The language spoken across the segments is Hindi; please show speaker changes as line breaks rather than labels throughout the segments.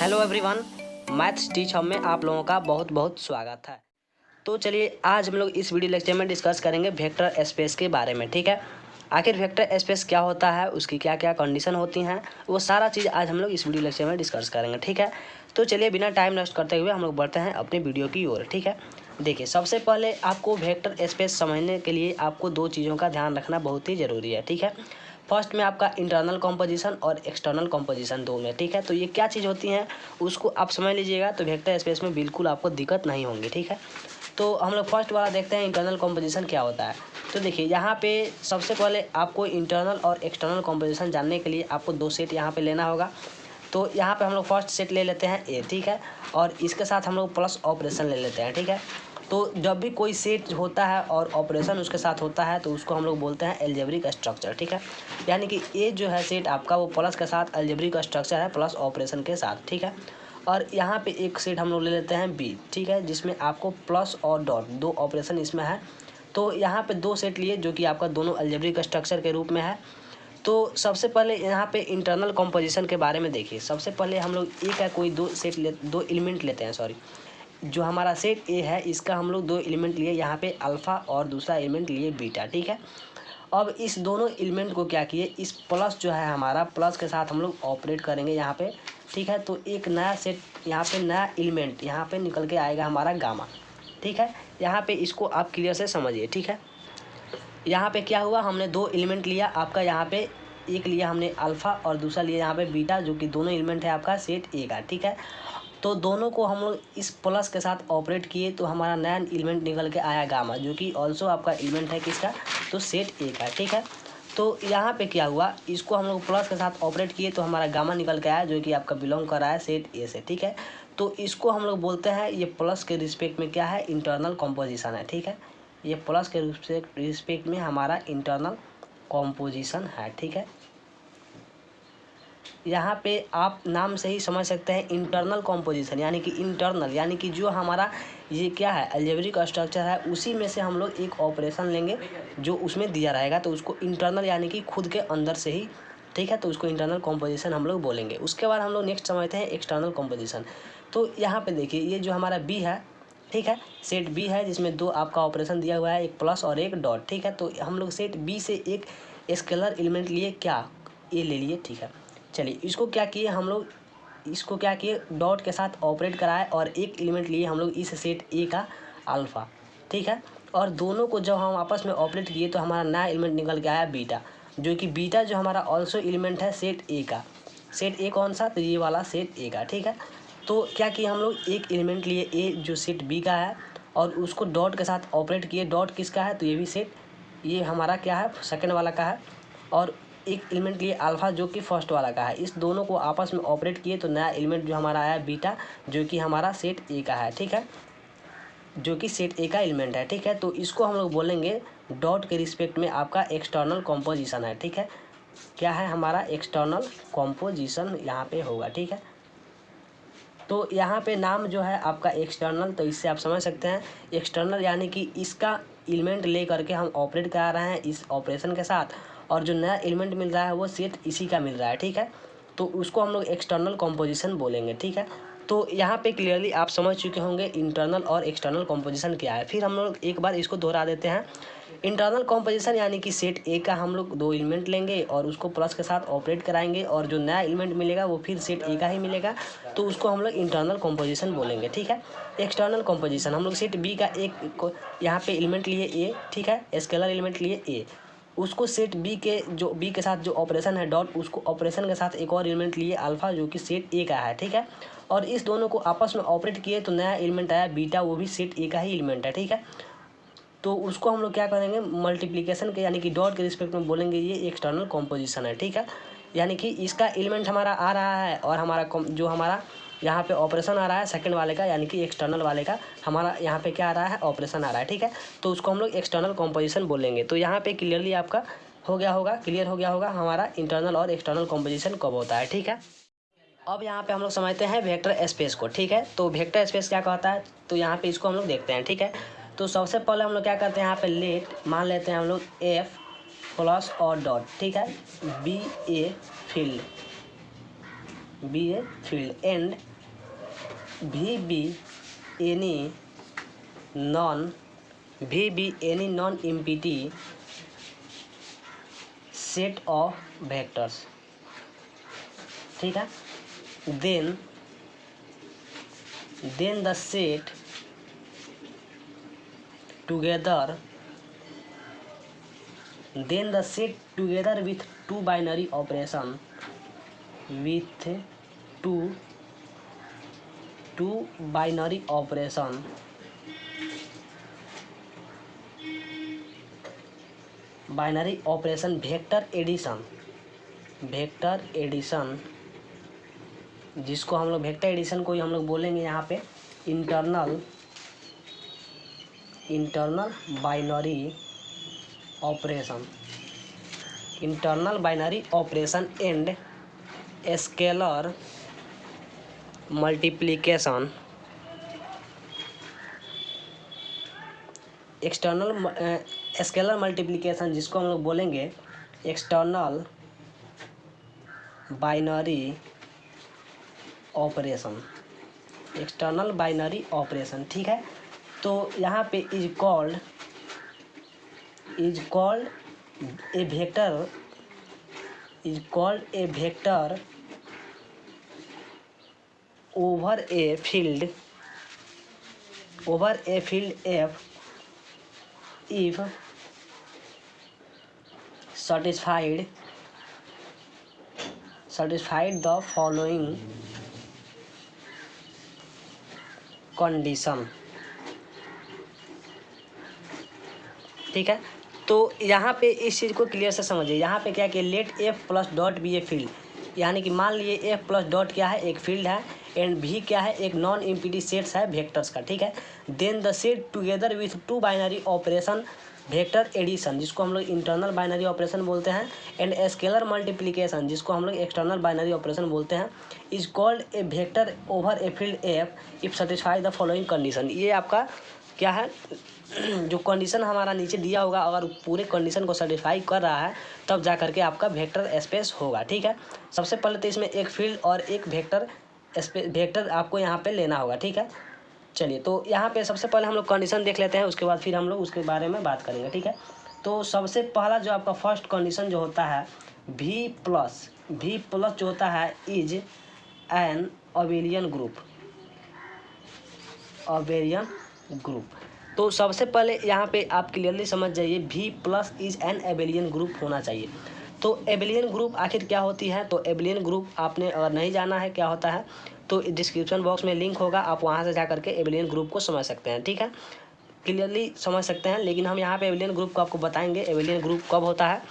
हेलो एवरीवन, मैथ्स टीच हम में आप लोगों का बहुत बहुत स्वागत है। तो चलिए आज हम लोग इस वीडियो लेक्चर में डिस्कस करेंगे वेक्टर स्पेस के बारे में। ठीक है, आखिर वेक्टर स्पेस क्या होता है, उसकी क्या क्या कंडीशन होती हैं, वो सारा चीज़ आज हम लोग इस वीडियो लेक्चर में डिस्कस करेंगे। ठीक है, तो चलिए बिना टाइम वेस्ट करते हुए हम लोग बढ़ते हैं अपनी वीडियो की ओर। ठीक है, देखिए सबसे पहले आपको वेक्टर स्पेस समझने के लिए आपको दो चीज़ों का ध्यान रखना बहुत ही ज़रूरी है। ठीक है, फर्स्ट में आपका इंटरनल कॉम्पोजिशन और एक्सटर्नल कॉम्पोजिशन दो में। ठीक है, तो ये क्या चीज़ होती हैं उसको आप समझ लीजिएगा, तो वेक्टर स्पेस में बिल्कुल आपको दिक्कत नहीं होंगी। ठीक है, तो हम लोग फर्स्ट वाला देखते हैं इंटरनल कॉम्पोजिशन क्या होता है। तो देखिए यहाँ पे सबसे पहले आपको इंटरनल और एक्सटर्नल कॉम्पोजिशन जानने के लिए आपको दो सेट यहाँ पे लेना होगा। तो यहाँ पे हम लोग फर्स्ट सेट ले लेते हैं ए। ठीक है, और इसके साथ हम लोग प्लस ऑपरेशन ले लेते हैं। ठीक है, तो जब भी कोई सेट होता है और ऑपरेशन उसके साथ होता है तो उसको हम लोग बोलते हैं अलजेब्रिक स्ट्रक्चर। ठीक है, यानी कि ए जो है सेट आपका वो प्लस के साथ अलजेब्रिक स्ट्रक्चर है, प्लस ऑपरेशन के साथ। ठीक है, और यहाँ पे एक सेट हम लोग ले लेते हैं बी। ठीक है, जिसमें आपको प्लस और डॉट दो ऑपरेशन इसमें है। तो यहाँ पे दो सेट लिए जो कि आपका दोनों अलजेब्रिक स्ट्रक्चर के रूप में है। तो सबसे पहले यहाँ पे इंटरनल कॉम्पोजिशन के बारे में देखिए। सबसे पहले हम लोग ए का कोई दो एलिमेंट लेते हैं। सॉरी, जो हमारा सेट ए है इसका हम लोग दो एलिमेंट लिए, यहाँ पे अल्फ़ा और दूसरा एलिमेंट लिए बीटा। ठीक है, अब इस दोनों एलिमेंट को क्या किए, इस प्लस जो है हमारा प्लस के साथ हम लोग ऑपरेट करेंगे यहाँ पे। ठीक है, तो एक नया सेट यहाँ पे नया एलिमेंट यहाँ पे निकल के आएगा हमारा गामा। ठीक है, यहाँ पे इसको आप क्लियर से समझिए। ठीक है, यहाँ पे क्या हुआ, हमने दो एलिमेंट लिया आपका, यहाँ पे एक लिया हमने अल्फ़ा और दूसरा लिया यहाँ पे बीटा, जो कि दोनों एलिमेंट है आपका सेट ए का। ठीक है, तो दोनों को हम लोग इस प्लस के साथ ऑपरेट किए तो हमारा नया एलिमेंट निकल के आया गामा, जो कि ऑल्सो आपका एलिमेंट है किसका, तो सेट ए का। ठीक है, तो यहाँ पे क्या हुआ, इसको हम लोग प्लस के साथ ऑपरेट किए तो हमारा गामा निकल के आया, जो कि आपका बिलोंग कर रहा है सेट ए से। ठीक है, तो इसको हम लोग बोलते हैं, ये प्लस के रिस्पेक्ट में क्या है, इंटरनल कॉम्पोजिशन है। ठीक है, ये प्लस के रिस्पेक्ट में हमारा इंटरनल कॉम्पोजिशन है। ठीक है, यहाँ पे आप नाम से ही समझ सकते हैं इंटरनल कॉम्पोजिशन, यानी कि इंटरनल यानी कि जो हमारा ये क्या है अलजेब्रिक स्ट्रक्चर है, उसी में से हम लोग एक ऑपरेशन लेंगे जो उसमें दिया रहेगा, तो उसको इंटरनल यानी कि खुद के अंदर से ही। ठीक है, तो उसको इंटरनल कॉम्पोजिशन हम लोग बोलेंगे। उसके बाद हम लोग नेक्स्ट समझते हैं एक्सटर्नल कॉम्पोजिशन। तो यहाँ पे देखिए ये जो हमारा बी है, ठीक है, सेट बी है जिसमें दो आपका ऑपरेशन दिया हुआ है, एक प्लस और एक डॉट। ठीक है, तो हम लोग सेट बी से एक स्केलर एलिमेंट लिए, क्या ए ले लिए। ठीक है, चलिए इसको क्या किए हम लोग, इसको क्या किए डॉट के साथ ऑपरेट कराए और एक एलिमेंट लिए हम लोग इस सेट ए का अल्फ़ा। ठीक है, और दोनों को जब हम आपस में ऑपरेट किए तो हमारा नया एलिमेंट निकल के आया बीटा, जो कि बीटा जो हमारा ऑल्सो एलिमेंट है सेट ए का। सेट ए कौन सा, तो ये वाला सेट ए का। ठीक है, तो क्या किए हम लोग एक एलिमेंट लिए ए जो सेट बी का है और उसको डॉट के साथ ऑपरेट किए। डॉट किसका है, तो ये भी सेट, ये हमारा क्या है सेकंड वाला का है, और एक एलिमेंट लिए अल्फ़ा जो कि फर्स्ट वाला का है। इस दोनों को आपस में ऑपरेट किए तो नया एलिमेंट जो हमारा आया बीटा, जो कि हमारा सेट ए का है। ठीक है, जो कि सेट ए का एलिमेंट है। ठीक है, तो इसको हम लोग बोलेंगे डॉट के रिस्पेक्ट में आपका एक्सटर्नल कॉम्पोजिशन है। ठीक है, क्या है हमारा एक्सटर्नल कॉम्पोजिशन यहाँ पे होगा। ठीक है, तो यहाँ पे नाम जो है आपका एक्सटर्नल, तो इससे आप समझ सकते हैं एक्सटर्नल यानी कि इसका एलिमेंट ले करके हम ऑपरेट करा रहे हैं इस ऑपरेशन के साथ, और जो नया एलिमेंट मिल रहा है वो सेट इसी का मिल रहा है। ठीक है, तो उसको हम लोग एक्सटर्नल कॉम्पोजिशन बोलेंगे। ठीक है, तो यहाँ पे क्लियरली आप समझ चुके होंगे इंटरनल और एक्सटर्नल कॉम्पोजिशन क्या है। फिर हम लोग एक बार इसको दोहरा देते हैं। इंटरनल कॉम्पोजिशन यानी कि सेट ए का हम लोग दो एलिमेंट लेंगे और उसको प्लस के साथ ऑपरेट कराएंगे, और जो नया एलिमेंट मिलेगा वो फिर सेट ए का ही मिलेगा, तो उसको हम लोग इंटरनल कॉम्पोजिशन बोलेंगे। ठीक है, एक्सटर्नल कॉम्पोजिशन हम लोग सेट बी का एक यहाँ पे एलिमेंट लिए ए, ठीक है, स्केलर एलिमेंट लिए ए, उसको सेट बी के जो बी के साथ जो ऑपरेशन है डॉट, उसको ऑपरेशन के साथ एक और एलिमेंट लिए अल्फ़ा जो कि सेट ए का है। ठीक है, और इस दोनों को आपस में ऑपरेट किए तो नया एलिमेंट आया बीटा, वो भी सेट ए का ही एलिमेंट है। ठीक है, तो उसको हम लोग क्या करेंगे मल्टीप्लिकेशन के यानी कि डॉट के रिस्पेक्ट में बोलेंगे ये एक्सटर्नल कॉम्पोजिशन है। ठीक है, यानी कि इसका एलिमेंट हमारा आ रहा है और हमारा जो हमारा यहाँ पे ऑपरेशन आ रहा है सेकंड वाले का, यानी कि एक्सटर्नल वाले का हमारा यहाँ पे क्या आ रहा है ऑपरेशन आ रहा है। ठीक है, तो उसको हम लोग एक्सटर्नल कॉम्पोजिशन बोलेंगे। तो यहाँ पे क्लियरली आपका हो गया होगा, क्लियर हो गया होगा हमारा इंटरनल और एक्सटर्नल कॉम्पोजिशन कब होता है। ठीक है, अब यहाँ पे हम लोग समझते हैं वेक्टर स्पेस को। ठीक है, तो वेक्टर स्पेस क्या कहता है, तो यहाँ पे इसको हम लोग देखते हैं। ठीक है, तो सबसे पहले हम लोग क्या करते हैं, यहाँ पे लेट मान लेते हैं हम लोग एफ प्लस और डॉट। ठीक है, be a field and V be any non empty set of vectors, ठीक है। Then the set together with two binary operation vector addition, जिसको हम लोग वेक्टर एडिशन को ही हम लोग बोलेंगे यहाँ पे internal binary operation and scalar multiplication, scalar multiplication जिसको हम लोग बोलेंगे एक्सटर्नल बाइनरी ऑपरेशन, ठीक है। तो यहाँ पे is called a vector over a field F if satisfied the following condition, ठीक है। तो यहाँ पे इस चीज़ को क्लियर से समझिए। यहाँ पे क्या कि let F plus dot be a field, यानी कि मान लिए एफ प्लस डॉट क्या है, एक फील्ड है, एंड भी क्या है, एक नॉन एम्प्टी सेट्स है वेक्टर्स का, ठीक है। Then the set together with two binary operation vector addition, जिसको हम लोग इंटरनल बाइनरी ऑपरेशन बोलते हैं, एंड स्केलर मल्टीप्लिकेशन, जिसको हम लोग एक्सटर्नल बाइनरी ऑपरेशन बोलते हैं, is called a vector over a field F if satisfy the following condition. ये आपका क्या है, जो कंडीशन हमारा नीचे दिया होगा, अगर पूरे कंडीशन को सेटिस्फाई कर रहा है तब जा करके आपका वेक्टर स्पेस होगा, ठीक है। सबसे पहले तो इसमें एक फील्ड और एक वेक्टर आपको यहाँ पे लेना होगा, ठीक है। चलिए, तो यहाँ पे सबसे पहले हम लोग कंडीशन देख लेते हैं, उसके बाद फिर हम लोग उसके बारे में बात करेंगे, ठीक है। तो सबसे पहला जो आपका फर्स्ट कंडीशन जो होता है V प्लस जो होता है इज एन अबेलियन ग्रुप। तो सबसे पहले यहाँ पे आप क्लियरली समझ जाइए, V plus is an Abelian group होना चाहिए। तो एबेलियन ग्रुप आखिर क्या होती है, तो एबेलियन ग्रुप आपने अगर नहीं जाना है क्या होता है तो डिस्क्रिप्शन बॉक्स में लिंक होगा, आप वहाँ से जा करके एबेलियन ग्रुप को समझ सकते हैं, ठीक है, क्लियरली समझ सकते हैं। लेकिन हम यहाँ पे एबेलियन ग्रुप को आपको बताएंगे एबेलियन ग्रुप कब होता है।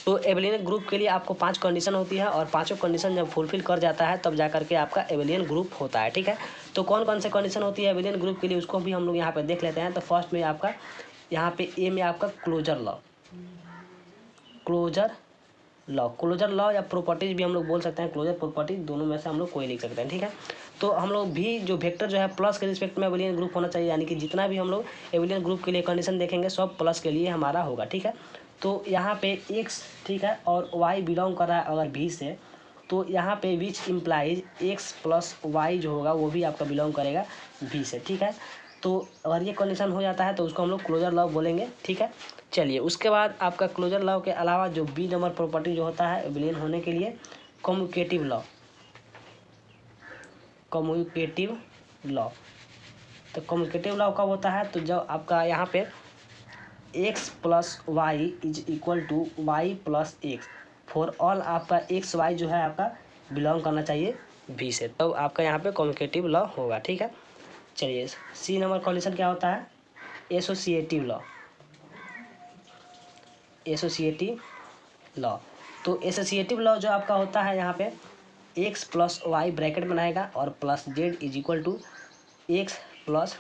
तो एबेलियन ग्रुप के लिए आपको 5 कंडीशन होती है, और 5 कंडीशन जब फुलफिल कर जाता है तब जा करके आपका एबेलियन ग्रुप होता है, ठीक है। तो कौन कौन से कंडीशन होती है एबेलियन ग्रुप के लिए, उसको भी हम लोग यहाँ पे देख लेते हैं। तो फर्स्ट में आपका यहाँ पे ए में आपका क्लोजर लॉ या प्रॉपर्टीज भी हम लोग बोल सकते हैं, क्लोजर प्रॉपर्टीज दोनों में से हम लोग कोई लिख सकते हैं, ठीक है। तो हम लोग भी जो वेक्टर जो है प्लस के रिस्पेक्ट में एबेलियन ग्रुप होना चाहिए, यानी कि जितना भी हम लोग एबेलियन ग्रुप के लिए कंडीशन देखेंगे सब प्लस के लिए हमारा होगा, ठीक है। तो यहाँ पे x, ठीक है, और y बिलोंग कर रहा है अगर v से, तो यहाँ पे which implies x plus y जो होगा वो भी आपका बिलोंग करेगा v से, ठीक है। तो अगर ये कंडीशन हो जाता है तो उसको हम लोग क्लोजर लॉ बोलेंगे, ठीक है। चलिए, उसके बाद आपका क्लोजर लॉ के अलावा जो बी नंबर प्रॉपर्टी जो होता है एबेलियन होने के लिए, कम्यूटेटिव लॉ। तो कम्यूटेटिव लॉ कब होता है, तो जब आपका यहाँ पे x plus Y is equal to Y plus X, for all आपका एक्स वाई जो है आपका बिलोंग करना चाहिए v से, तो आपका यहाँ पे कम्यूटेटिव लॉ होगा, ठीक है। चलिए, सी नंबर कंडीशन क्या होता है, एसोसिएटिव लॉ। तो एसोसिएटिव लॉ जो आपका होता है यहाँ पे x प्लस वाई ब्रैकेट बनाएगा और plus Z is equal to X plus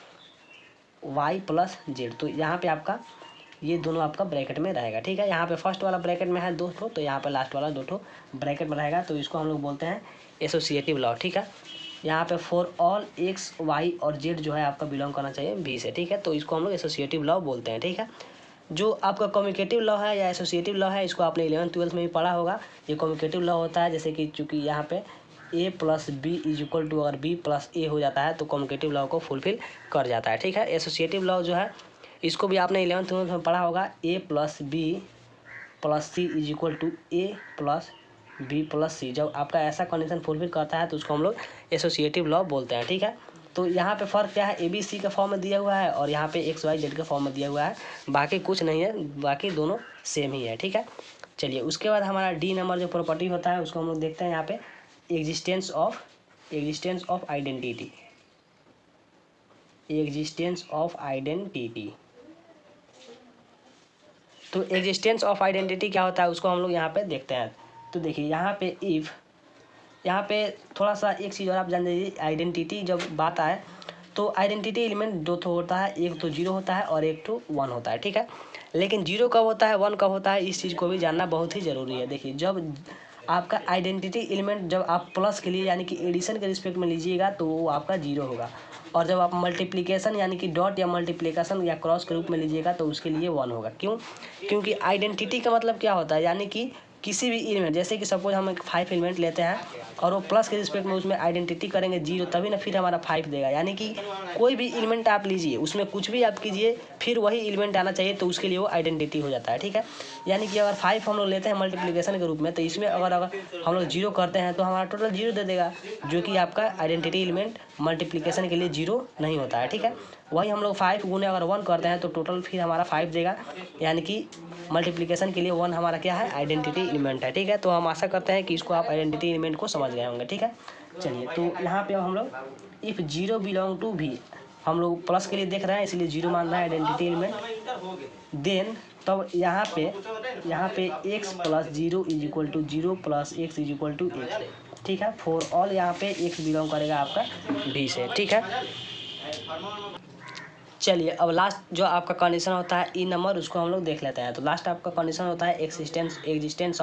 Y plus Z. तो यहाँ पे आपका ये दोनों आपका ब्रैकेट में रहेगा, ठीक है। यहाँ पे फर्स्ट वाला ब्रैकेट में है 2 ठो, तो यहाँ पे लास्ट वाला 2 ठो ब्रैकेट में रहेगा, तो इसको हम लोग बोलते हैं एसोसिएटिव लॉ, ठीक है। यहाँ पे फॉर ऑल एक्स वाई और जेड जो है आपका बिलोंग करना चाहिए बी से, ठीक है। तो इसको हम लोग एसोसिएटिव लॉ बोलते हैं, ठीक है। जो आपका कम्यूटेटिव लॉ है या एसोसिएटिव लॉ है, इसको आपने 11th 12th में भी पढ़ा होगा। ये कम्यूटेटिव लॉ होता है, जैसे कि चूँकि यहाँ पे A plus B is equal to, अगर बी प्लस ए हो जाता है तो कम्यूटेटिव लॉ को फुलफिल कर जाता है। ठीक है, एसोसिएटिव लॉ जो है इसको भी आपने 11th में पढ़ा होगा, A plus B plus C is equal to A plus B plus C. जब आपका ऐसा कंडीशन फुलफिल करता है तो उसको हम लोग एसोसिएटिव लॉ बोलते हैं। ठीक है, तो यहाँ पे फ़र्क क्या है, ए बी सी के फॉर्म में दिया हुआ है और यहाँ पे एक्स वाई जेड के फॉर्म में दिया हुआ है, बाकी कुछ नहीं है, बाकी दोनों सेम ही है। ठीक है, चलिए उसके बाद हमारा डी नंबर जो प्रॉपर्टी होता है उसको हम लोग देखते हैं यहाँ पे, existence of identity. Existence of identity, तो एग्जिस्टेंस ऑफ आइडेंटिटी क्या होता है उसको हम लोग यहाँ पे देखते हैं। तो देखिए यहाँ पे इफ़, यहाँ पे थोड़ा सा एक चीज़ और आप जान लीजिए, आइडेंटिटी जब बात आए तो आइडेंटिटी एलिमेंट दो तो होता है, एक तो 0 होता है और एक तो 1 होता है। ठीक है, लेकिन 0 कब होता है 1 कब होता है इस चीज़ को भी जानना बहुत ही ज़रूरी है। देखिए जब आपका आइडेंटिटी एलिमेंट जब आप प्लस के लिए यानी कि एडिशन के रिस्पेक्ट में लीजिएगा तो वो आपका 0 होगा, और जब आप मल्टीप्लिकेशन यानी कि डॉट या मल्टीप्लिकेशन या क्रॉस के रूप में लीजिएगा तो उसके लिए 1 होगा। क्यों? क्योंकि आइडेंटिटी का मतलब क्या होता है, यानी कि किसी भी एलिमेंट, जैसे कि सपोज हम एक 5 एलिमेंट लेते हैं और वो प्लस के रिस्पेक्ट में उसमें आइडेंटिटी करेंगे 0, तभी ना फिर हमारा 5 देगा। यानी कि कोई भी एलिमेंट आप लीजिए उसमें कुछ भी आप कीजिए फिर वही एलिमेंट आना चाहिए तो उसके लिए वो आइडेंटिटी हो जाता है। ठीक है, यानी कि अगर 5 हम लोग लेते हैं मल्टीप्लिकेशन के रूप में तो इसमें अगर हम लोग 0 करते हैं तो हमारा टोटल 0 दे देगा, जो कि आपका आइडेंटिटी एलिमेंट मल्टीप्लिकेशन के लिए 0 नहीं होता है। ठीक है, वही हम लोग 5 गुने अगर 1 करते हैं तो टोटल फिर हमारा 5 देगा, यानी कि मल्टीप्लिकेशन के लिए 1 हमारा क्या है, आइडेंटिटी एलिमेंट है। ठीक है, तो हम आशा करते हैं कि इसको आप आइडेंटिटी एलिमेंट को समझ गए होंगे। ठीक है, चलिए तो यहाँ पे हम लोग इफ़ 0 बिलोंग टू भी, हम लोग प्लस के लिए देख रहे हैं इसलिए 0 मान रहा है आइडेंटिटी एलिमेंट, देन तब यहाँ पे x plus 0 is equal to 0 plus X is equal to X. ठीक है, फॉर ऑल यहाँ पे x बिलोंग करेगा आपका b से। ठीक है, चलिए अब लास्ट जो आपका कंडीशन होता है ई नंबर, उसको हम लोग देख लेते हैं। तो लास्ट आपका कंडीशन होता है एग्जिस्टेंस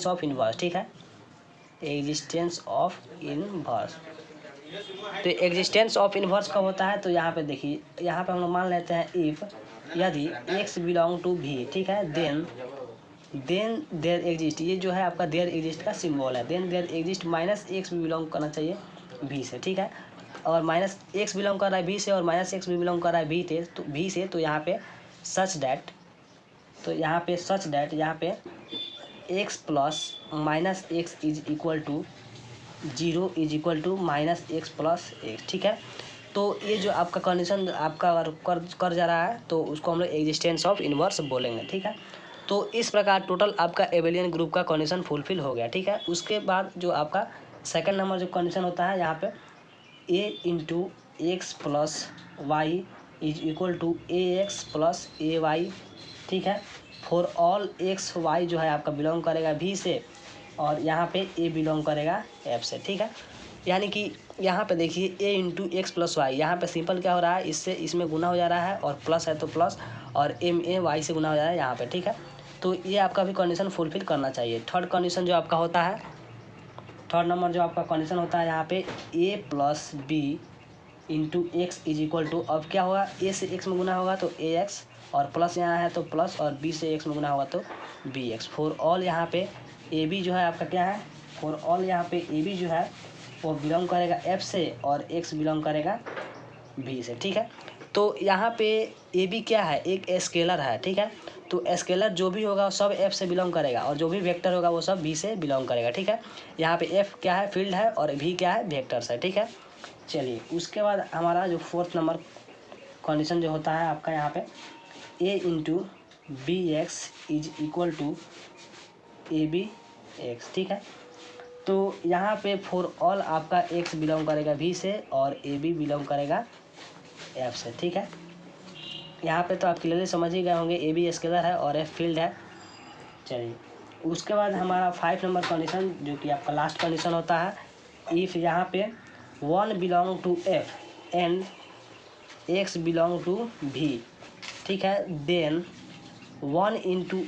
ऑफ इनवर्स। ठीक है, एग्जिस्टेंस ऑफ इनवर्स, तो एग्जिस्टेंस ऑफ इनवर्स कब होता है, तो यहाँ पे देखिए, यहाँ पे हम लोग मान लेते हैं इफ़ यदि x बिलोंग टू भी, ठीक है, देन देयर एग्जिस्ट, ये जो है आपका देयर एग्जिस्ट का सिंबल है, then there exist minus X भी बिलोंग करना चाहिए भी से। ठीक है, और माइनस एक्स बिलोंग कर रहा है भी से और माइनस एक्स भी बिलोंग कर रहा है भी से, तो यहाँ पे सच दैट, तो यहाँ पे सच दैट यहाँ पे X plus minus X is equal to 0 is equal to minus X plus X. ठीक है, तो ये जो आपका कंडीशन आपका अगर कर जा रहा है तो उसको हम लोग एग्जिस्टेंस ऑफ इनवर्स बोलेंगे। ठीक है, तो इस प्रकार टोटल आपका एबेलियन ग्रुप का कंडीशन फुलफिल हो गया। ठीक है, उसके बाद जो आपका सेकंड नंबर जो कंडीशन होता है यहाँ पे a into X plus Y is equal to A X plus A Y. ठीक है, फॉर ऑल एक्स वाई जो है आपका बिलोंग करेगा भी से और यहाँ पे ए बिलोंग करेगा एफ से। ठीक है, यानी कि यहाँ पे देखिए ए इंटू एक्स प्लस वाई, यहाँ पे सिंपल क्या हो रहा है, इससे इसमें गुना हो जा रहा है और प्लस है तो प्लस, और एम ए वाई से गुना हो जा रहा है यहाँ पे। ठीक है, तो ये आपका भी कंडीशन फुलफिल करना चाहिए। थर्ड कंडीशन जो आपका होता है, थर्ड नंबर जो आपका कंडीशन होता है यहाँ पे A plus B into x is equal to, अब क्या होगा, ए से एक्स में गुना होगा तो ए एक्स, और प्लस यहाँ है तो प्लस, और बी से एक्स में गुना होगा तो बी एक्स। फॉर ऑल यहाँ पे ए बी जो है आपका क्या है, फॉर ऑल यहाँ पे ए बी जो है वो बिलोंग करेगा एफ से और एक्स बिलोंग करेगा बी से। ठीक है, तो यहाँ पे ए बी क्या है, एक स्केलर है। ठीक है, तो स्केलर जो भी होगा सब एफ से बिलोंग करेगा और जो भी वेक्टर होगा वो सब बी से बिलोंग करेगा। ठीक है, यहाँ पे एफ क्या है, फील्ड है, और भी क्या है, वेक्टर्स है। ठीक है, चलिए उसके बाद हमारा जो फोर्थ नंबर कंडीशन जो होता है आपका यहाँ पे A into B x is equal to A B x. ठीक है, तो यहाँ पे फॉर ऑल आपका एक्स बिलोंग करेगा भी से और ए बी बिलोंग करेगा एफ से। ठीक है, यहाँ पे तो आप क्लियरली समझ ही गए होंगे, ए बी स्केलर है और एफ फील्ड है। चलिए उसके बाद हमारा 5 नंबर कंडीशन जो कि आपका लास्ट कंडीशन होता है, इफ़ यहाँ पे 1 belong to F and X belong to V. ठीक है, देन 1 इंटू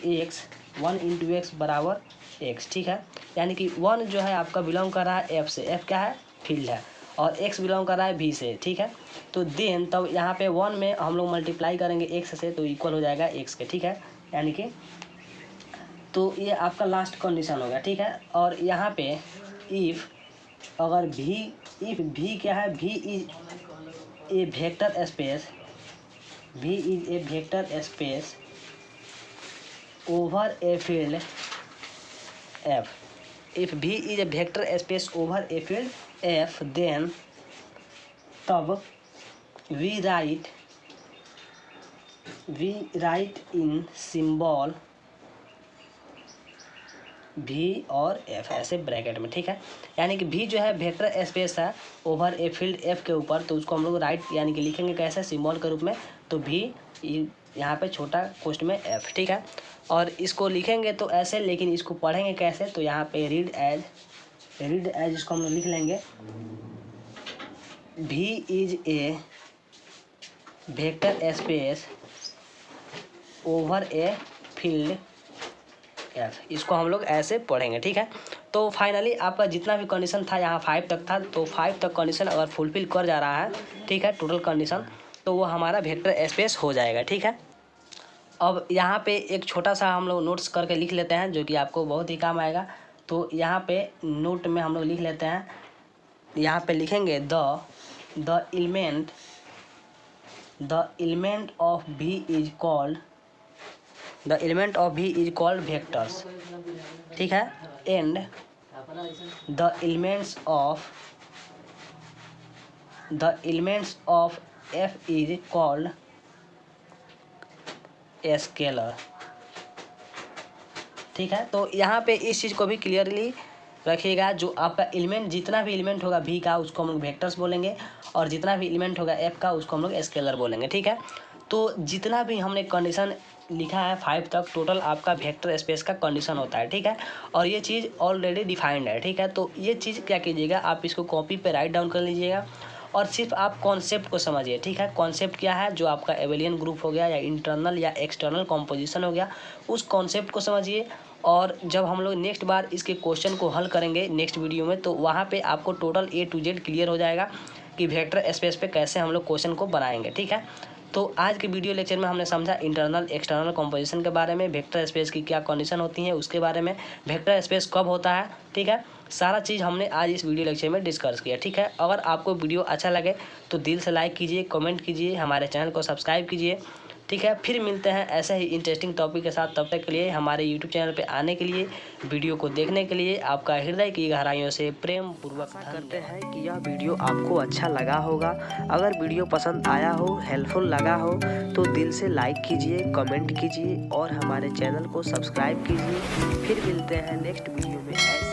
एक्स बराबर एक्स। ठीक है, यानी कि 1 जो है आपका बिलोंग कर रहा है एफ से, एफ क्या है, फील्ड है, और एक्स बिलोंग कर रहा है भी से। ठीक है, तो देन तब यहाँ पे 1 में हम लोग मल्टीप्लाई करेंगे एक्स से तो इक्वल हो जाएगा एक्स के। ठीक है, यानी कि तो ये आपका लास्ट कंडीशन होगा। ठीक है, और यहाँ पे इफ़ अगर भी क्या है, V is a vector space, V is a vector space over a field F, if V is a vector space over a field F, then तब we write in symbol V और एफ ऐसे ब्रैकेट में, ठीक है। यानी कि भी जो है वेक्टर स्पेस है ओवर ए फील्ड एफ के ऊपर, तो उसको हम लोग राइट यानी कि लिखेंगे कैसे, सिंबल के रूप में। तो भी यहाँ पे छोटा कोष्ठ में एफ, ठीक है। और इसको लिखेंगे तो ऐसे, लेकिन इसको पढ़ेंगे कैसे, तो यहाँ पे रीड एज इसको हम लोग लिख लेंगे, भी is a vector space over a field F, इसको हम लोग ऐसे पढ़ेंगे, ठीक है। तो फाइनली आपका जितना भी कंडीशन था यहाँ 5 तक था, तो 5 तक कंडीशन अगर फुलफिल कर जा रहा है, ठीक है, टोटल कंडीशन, तो वो हमारा वेक्टर स्पेस हो जाएगा, ठीक है। अब यहाँ पे एक छोटा सा हम लोग नोट्स करके लिख लेते हैं, जो कि आपको बहुत ही काम आएगा। तो यहाँ पे नोट में हम लोग लिख लेते हैं, यहाँ पे लिखेंगे the element of V is called vectors, ठीक है। And the elements of F is called scalar, ठीक है। तो यहाँ पे इस चीज़ को भी क्लियरली रखिएगा, जो आपका एलिमेंट, जितना भी एलिमेंट होगा भी का, उसको हम लोग वेक्टर्स बोलेंगे, और जितना भी एलिमेंट होगा एफ का, उसको हम लोग स्केलर बोलेंगे, ठीक है। तो जितना भी हमने कंडीशन लिखा है 5 तक, टोटल आपका वेक्टर स्पेस का कंडीशन होता है, ठीक है। और ये चीज़ ऑलरेडी डिफाइंड है, ठीक है। तो ये चीज़ क्या कीजिएगा, आप इसको कॉपी पे राइट डाउन कर लीजिएगा, और सिर्फ आप कॉन्सेप्ट को समझिए, ठीक है। कॉन्सेप्ट क्या है, जो आपका एबेलियन ग्रुप हो गया, या इंटरनल या एक्सटर्नल कॉम्पोजिशन हो गया, उस कॉन्सेप्ट को समझिए। और जब हम लोग नेक्स्ट बार इसके क्वेश्चन को हल करेंगे नेक्स्ट वीडियो में, तो वहाँ पे आपको total A to Z clear हो जाएगा कि वेक्टर स्पेस पे कैसे हम लोग क्वेश्चन को बनाएंगे, ठीक है। तो आज के वीडियो लेक्चर में हमने समझा इंटरनल एक्सटर्नल कॉम्पोजिशन के बारे में, वेक्टर स्पेस की क्या कंडीशन होती है उसके बारे में, वेक्टर स्पेस कब होता है, ठीक है। सारा चीज़ हमने आज इस वीडियो लेक्चर में डिस्कस किया, ठीक है। अगर आपको वीडियो अच्छा लगे तो दिल से लाइक कीजिए, कमेंट कीजिए, हमारे चैनल को सब्सक्राइब कीजिए, ठीक है। फिर मिलते हैं ऐसे ही इंटरेस्टिंग टॉपिक के साथ। तब तक के लिए हमारे यूट्यूब चैनल पे आने के लिए, वीडियो को देखने के लिए आपका हृदय की गहराइयों से प्रेम पूर्वक करते हैं कि यह वीडियो आपको अच्छा लगा होगा। अगर वीडियो पसंद आया हो, हेल्पफुल लगा हो, तो दिल से लाइक कीजिए, कमेंट कीजिए और हमारे चैनल को सब्सक्राइब कीजिए। फिर मिलते हैं नेक्स्ट वीडियो में।